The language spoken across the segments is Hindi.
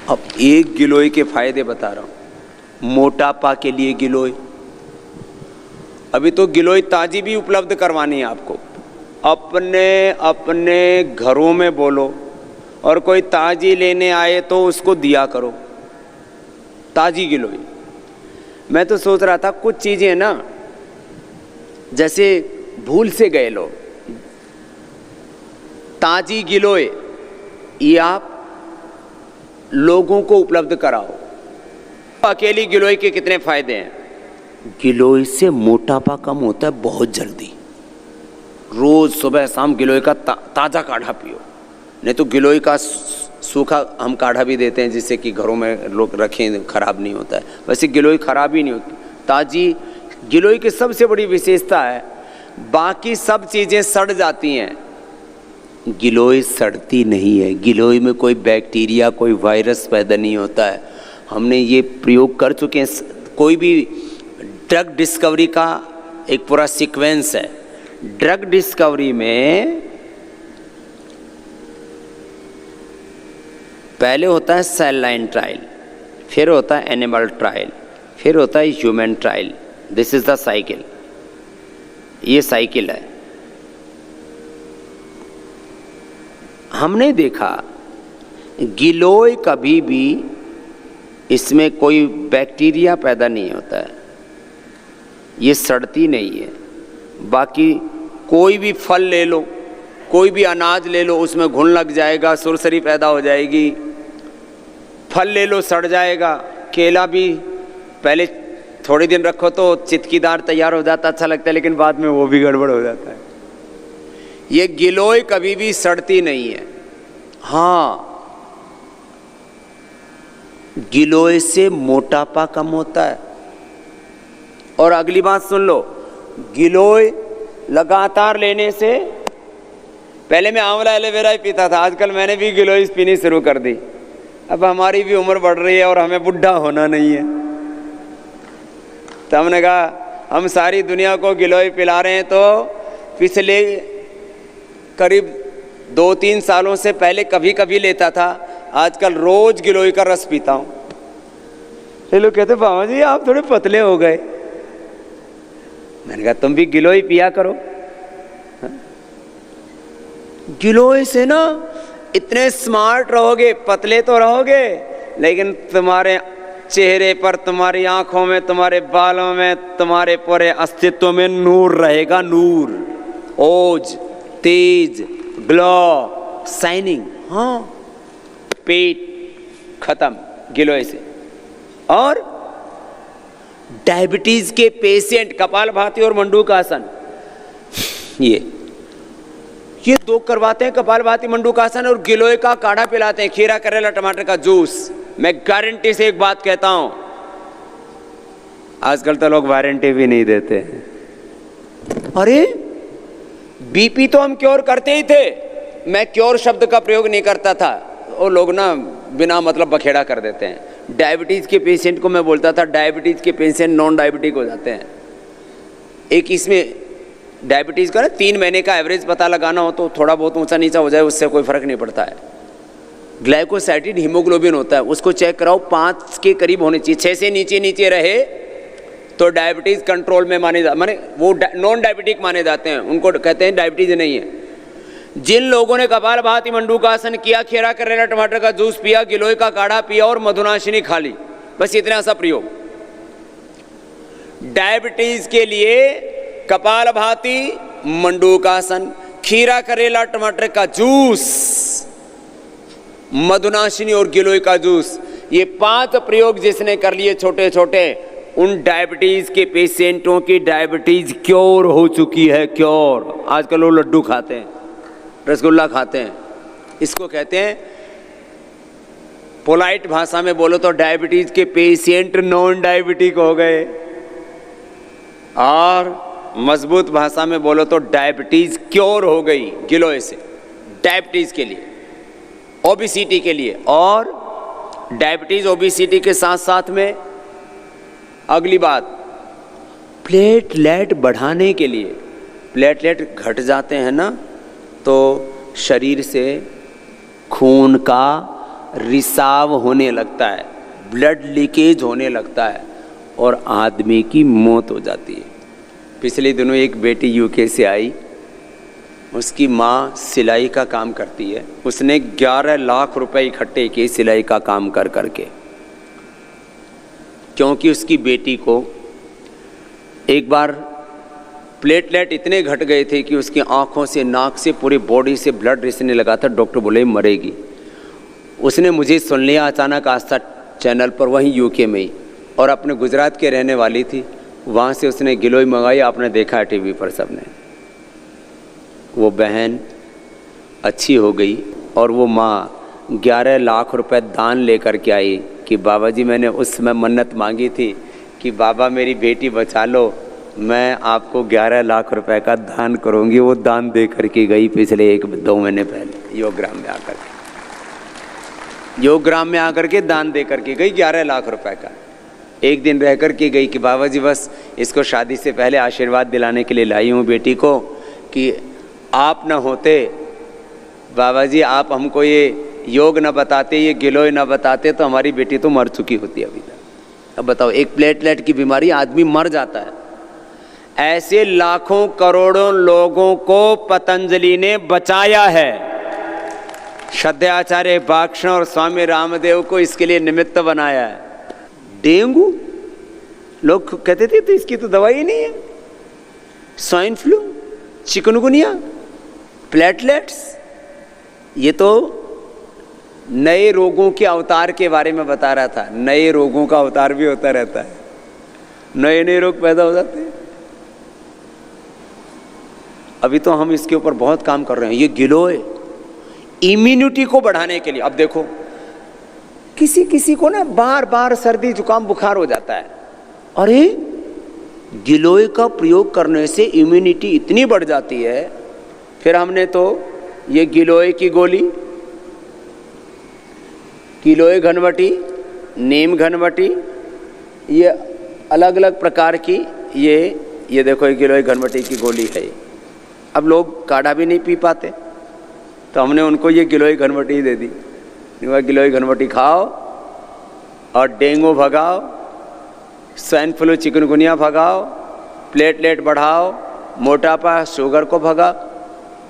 अब एक गिलोय के फायदे बता रहा हूं। मोटापा के लिए गिलोय, अभी तो गिलोय ताजी भी उपलब्ध करवानी है आपको। अपने अपने घरों में बोलो और कोई ताजी लेने आए तो उसको दिया करो, ताजी गिलोय। मैं तो सोच रहा था कुछ चीजें ना, जैसे भूल से गए लोग, ताजी गिलोय ये आप लोगों को उपलब्ध कराओ। अकेली गिलोय के कितने फायदे हैं? गिलोय से मोटापा कम होता है बहुत जल्दी। रोज सुबह शाम गिलोय का ताजा काढ़ा पियो, नहीं तो गिलोय का सूखा हम काढ़ा भी देते हैं जिससे कि घरों में लोग रखें, खराब नहीं होता है। वैसे गिलोय खराब ही नहीं होती। ताजी गिलोय की सबसे बड़ी विशेषता है, बाकी सब चीजें सड़ जाती हैं, गिलोय सड़ती नहीं है। गिलोय में कोई बैक्टीरिया, कोई वायरस पैदा नहीं होता है। हमने ये प्रयोग कर चुके हैं। कोई भी ड्रग डिस्कवरी का एक पूरा सीक्वेंस है। ड्रग डिस्कवरी में पहले होता है सेल लाइन ट्रायल, फिर होता है एनिमल ट्रायल, फिर होता है human trial. This is the cycle, ये साइकिल है। हमने देखा गिलोय कभी भी इसमें कोई बैक्टीरिया पैदा नहीं होता है, ये सड़ती नहीं है। बाकी कोई भी फल ले लो, कोई भी अनाज ले लो, उसमें घुन लग जाएगा, सुरसरी पैदा हो जाएगी। फल ले लो सड़ जाएगा। केला भी पहले थोड़े दिन रखो तो चितकीदार तैयार हो जाता, अच्छा लगता है, लेकिन बाद में वो भी गड़बड़ हो जाता है। ये गिलोय कभी भी सड़ती नहीं है। हाँ, गिलोय से मोटापा कम होता है। और अगली बात सुन लो, गिलोय लगातार लेने से, पहले मैं आंवला एलोवेरा ही पीता था, आजकल मैंने भी गिलोय पीनी शुरू कर दी। अब हमारी भी उम्र बढ़ रही है और हमें बुढ़ा होना नहीं है, तो हमने कहा हम सारी दुनिया को गिलोय पिला रहे हैं, तो पिछले करीब 2-3 सालों से पहले कभी कभी लेता था, आजकल रोज गिलोय का रस पीता हूं। ये लोग कहते बाबा जी आप थोड़े पतले हो गए। मैंने कहा तुम भी गिलोय पिया करो। गिलोय से ना इतने स्मार्ट रहोगे, पतले तो रहोगे, लेकिन तुम्हारे चेहरे पर, तुम्हारी आंखों में, तुम्हारे बालों में, तुम्हारे पूरे अस्तित्व में नूर रहेगा। नूर, ओज, तेज, ग्लो, शाइनिंग। हाँ, पेट खत्म गिलोय से। और डायबिटीज के पेशेंट कपालभाति और मंडूकासन, ये दो करवाते हैं, कपालभाति मंडूकासन, और गिलोय का काढ़ा पिलाते हैं, खीरा करेला टमाटर का जूस। मैं गारंटी से एक बात कहता हूं, आजकल तो लोग वारंटी भी नहीं देते। अरे बीपी तो हम क्योर करते ही थे, मैं क्योर शब्द का प्रयोग नहीं करता था, वो लोग ना बिना मतलब बखेड़ा कर देते हैं। डायबिटीज के पेशेंट को मैं बोलता था डायबिटीज के पेशेंट नॉन डायबिटिक हो जाते हैं। एक इसमें डायबिटीज का ना 3 महीने का एवरेज पता लगाना हो तो थोड़ा बहुत ऊंचा नीचा हो जाए, उससे कोई फर्क नहीं पड़ता है। ग्लाइकोसाइटेड हीमोग्लोबिन होता है, उसको चेक कराओ, 5 के करीब होनी चाहिए। 6 से नीचे रहे तो डायबिटीज कंट्रोल में माने माने वो नॉन डायबिटिक माने जाते हैं, उनको कहते हैं डायबिटीज नहीं है। जिन लोगों ने कपालभाति मंडूकासन किया, खीरा करेला टमाटर का जूस पिया, गिलोय का काढ़ा पिया और मधुनाशिनी खा ली, बस इतना सा प्रयोग। डायबिटीज के लिए कपालभाति मंडूकासन, खीरा करेला टमाटर का जूस, मधुनाशिनी और गिलोय का जूस, ये 5 प्रयोग जिसने कर लिए छोटे छोटे, उन डायबिटीज के पेशेंटों की डायबिटीज क्योर हो चुकी है। क्योर। आजकल लोग लड्डू खाते हैं, रसगुल्ला खाते हैं, इसको कहते हैं, पोलाइट भाषा में बोलो तो डायबिटीज के पेशेंट नॉन डायबिटिक हो गए, और मजबूत भाषा में बोलो तो डायबिटीज क्योर हो गई गिलोय से। डायबिटीज के लिए, ओबेसिटी के लिए, और डायबिटीज ओबेसिटी के साथ साथ में अगली बात, प्लेटलेट बढ़ाने के लिए। प्लेटलेट घट जाते हैं ना, तो शरीर से खून का रिसाव होने लगता है, ब्लड लीकेज होने लगता है और आदमी की मौत हो जाती है। पिछले दिनों एक बेटी यूके से आई, उसकी माँ सिलाई का काम करती है। उसने 11 लाख रुपए इकट्ठे किए सिलाई का काम कर करके, क्योंकि उसकी बेटी को एक बार प्लेटलेट इतने घट गए थे कि उसकी आंखों से, नाक से, पूरी बॉडी से ब्लड रिसने लगा था। डॉक्टर बोले मरेगी। उसने मुझे सुन लिया अचानक आस्था चैनल पर, वहीं यूके में ही, और अपने गुजरात के रहने वाली थी। वहाँ से उसने गिलोय मंगाई, आपने देखा है टीवी पर सबने। वो बहन अच्छी हो गई और वो माँ 11 लाख रुपए दान लेकर के आई कि बाबा जी मैंने उस समय मन्नत मांगी थी कि बाबा मेरी बेटी बचा लो, मैं आपको 11 लाख रुपए का दान करूँगी। वो दान दे करके गई पिछले 1-2 महीने पहले योगग्राम में आकर के, योगग्राम में आकर के दान दे करके गई 11 लाख रुपए का। एक दिन रह कर के गई कि बाबा जी बस इसको शादी से पहले आशीर्वाद दिलाने के लिए लाई हूँ बेटी को कि आप न होते बाबा जी, आप हमको ये योग न बताते, ये गिलोय न बताते तो हमारी बेटी तो मर चुकी होती अभी तक। अब बताओ, एक प्लेटलेट की बीमारी आदमी मर जाता है। ऐसे लाखों करोड़ों लोगों को पतंजलि ने बचाया है। श्रद्धाचार्य बाक्षण और स्वामी रामदेव को इसके लिए निमित्त बनाया है। डेंगू लोग कहते थे तो इसकी तो दवाई नहीं है, स्वाइन फ्लू, चिकनगुनिया, प्लेटलेट्स, ये तो नए रोगों के अवतार के बारे में बता रहा था। नए रोगों का अवतार भी होता रहता है, नए नए रोग पैदा हो जाते हैं। अभी तो हम इसके ऊपर बहुत काम कर रहे हैं। ये गिलोय इम्यूनिटी को बढ़ाने के लिए, अब देखो किसी किसी को ना बार बार सर्दी जुकाम बुखार हो जाता है, अरे गिलोय का प्रयोग करने से इम्यूनिटी इतनी बढ़ जाती है। फिर हमने तो ये गिलोय की गोली, गिलोय घनवटी, नीम घनवटी, ये अलग अलग प्रकार की, ये देखो ये गिलोय घनवटी की गोली है। अब लोग काढ़ा भी नहीं पी पाते तो हमने उनको ये गिलोय घनवटी दे दी। गिलोय घनवटी खाओ और डेंगू भगाओ, स्वाइन फ्लू चिकनगुनिया भगाओ, प्लेटलेट बढ़ाओ, मोटापा शुगर को भगाओ,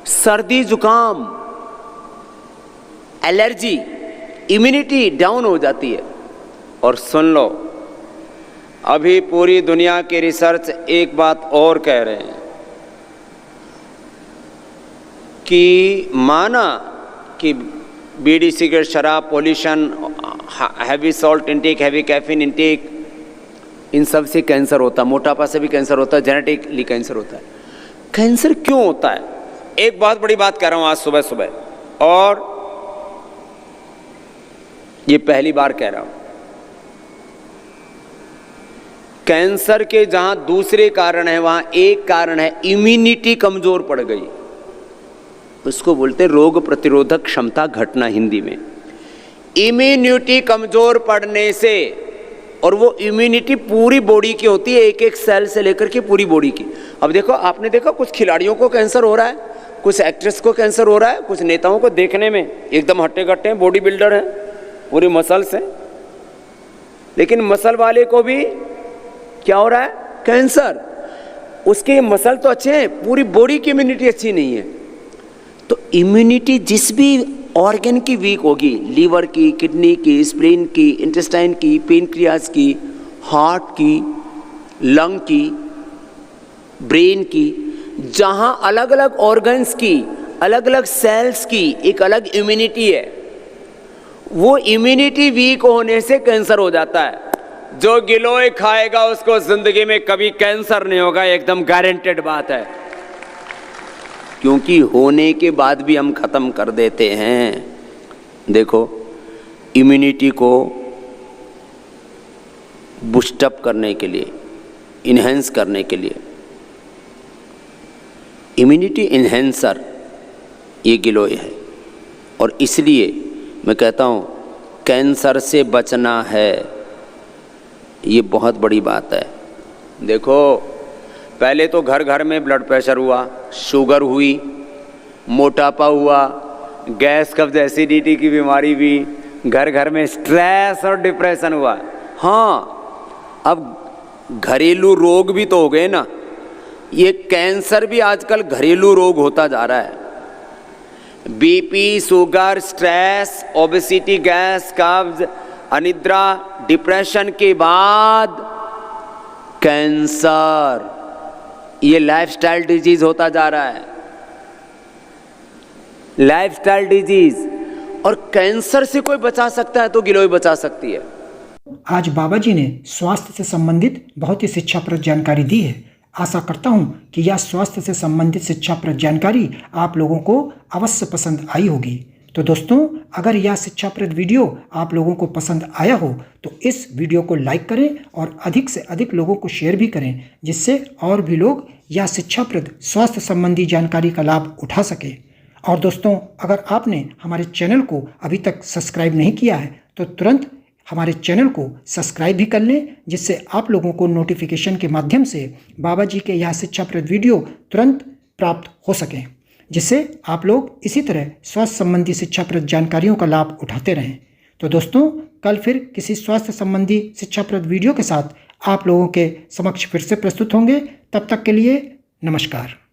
सर्दी जुकाम, एलर्जी, इम्यूनिटी डाउन हो जाती है। और सुन लो, अभी पूरी दुनिया के रिसर्च एक बात और कह रहे हैं कि माना कि बीड़ी, सिगरेट, शराब, pollution, heavy salt intake, heavy caffeine intake, इन सब से कैंसर होता है, मोटापा से भी कैंसर होता है, जेनेटिकली कैंसर होता है। कैंसर क्यों होता है? एक बहुत बड़ी बात कह रहा हूं आज सुबह सुबह, और ये पहली बार कह रहा हूं। कैंसर के जहां दूसरे कारण है वहां एक कारण है इम्यूनिटी कमजोर पड़ गई। उसको बोलते हैं रोग प्रतिरोधक क्षमता घटना हिंदी में। इम्यूनिटी कमजोर पड़ने से, और वो इम्यूनिटी पूरी बॉडी की होती है, एक एक सेल से लेकर के पूरी बॉडी की। अब देखो, आपने देखा कुछ खिलाड़ियों को कैंसर हो रहा है, कुछ एक्ट्रेस को कैंसर हो रहा है, कुछ नेताओं को देखने में एकदम हट्टे कट्टे हैं, बॉडी बिल्डर हैं, पूरी मसल्स हैं, लेकिन मसल वाले को भी क्या हो रहा है? कैंसर। उसके मसल तो अच्छे हैं, पूरी बॉडी की इम्यूनिटी अच्छी नहीं है। तो इम्यूनिटी जिस भी ऑर्गन की वीक होगी, लीवर की, किडनी की, स्प्लीन की, इंटेस्टाइन की, पेनक्रियाज की, हार्ट की, लंग की, ब्रेन की, जहां अलग अलग ऑर्गन्स की, अलग अलग सेल्स की एक अलग इम्यूनिटी है, वो इम्यूनिटी वीक होने से कैंसर हो जाता है। जो गिलोय खाएगा उसको जिंदगी में कभी कैंसर नहीं होगा, एकदम गारंटेड बात है। क्योंकि होने के बाद भी हम खत्म कर देते हैं। देखो, इम्यूनिटी को बूस्टअप करने के लिए, इन्हेंस करने के लिए, इम्यूनिटी इन्हेंसर ये गिलोय है। और इसलिए मैं कहता हूँ कैंसर से बचना है, ये बहुत बड़ी बात है। देखो, पहले तो घर घर में ब्लड प्रेशर हुआ, शुगर हुई, मोटापा हुआ, गैस कब्ज एसिडिटी की बीमारी भी, घर घर में स्ट्रेस और डिप्रेशन हुआ। हाँ, अब घरेलू रोग भी तो हो गए ना। ये कैंसर भी आजकल घरेलू रोग होता जा रहा है। BP, sugar, stress, obesity, gas, कब्ज, अनिद्रा, डिप्रेशन के बाद कैंसर, ये लाइफस्टाइल डिजीज होता जा रहा है। Lifestyle disease. और कैंसर से कोई बचा सकता है तो गिलोय बचा सकती है। आज बाबा जी ने स्वास्थ्य से संबंधित बहुत ही शिक्षाप्रद जानकारी दी है। आशा करता हूं कि यह स्वास्थ्य से संबंधित शिक्षाप्रद जानकारी आप लोगों को अवश्य पसंद आई होगी। तो दोस्तों, अगर यह शिक्षाप्रद वीडियो आप लोगों को पसंद आया हो तो इस वीडियो को लाइक करें और अधिक से अधिक लोगों को शेयर भी करें, जिससे और भी लोग यह शिक्षाप्रद स्वास्थ्य संबंधी जानकारी का लाभ उठा सके। और दोस्तों, अगर आपने हमारे चैनल को अभी तक सब्सक्राइब नहीं किया है तो तुरंत हमारे चैनल को सब्सक्राइब भी कर लें, जिससे आप लोगों को नोटिफिकेशन के माध्यम से बाबा जी के यह शिक्षाप्रद वीडियो तुरंत प्राप्त हो सकें, जिससे आप लोग इसी तरह स्वास्थ्य संबंधी शिक्षाप्रद जानकारियों का लाभ उठाते रहें। तो दोस्तों, कल फिर किसी स्वास्थ्य संबंधी शिक्षाप्रद वीडियो के साथ आप लोगों के समक्ष फिर से प्रस्तुत होंगे। तब तक के लिए नमस्कार।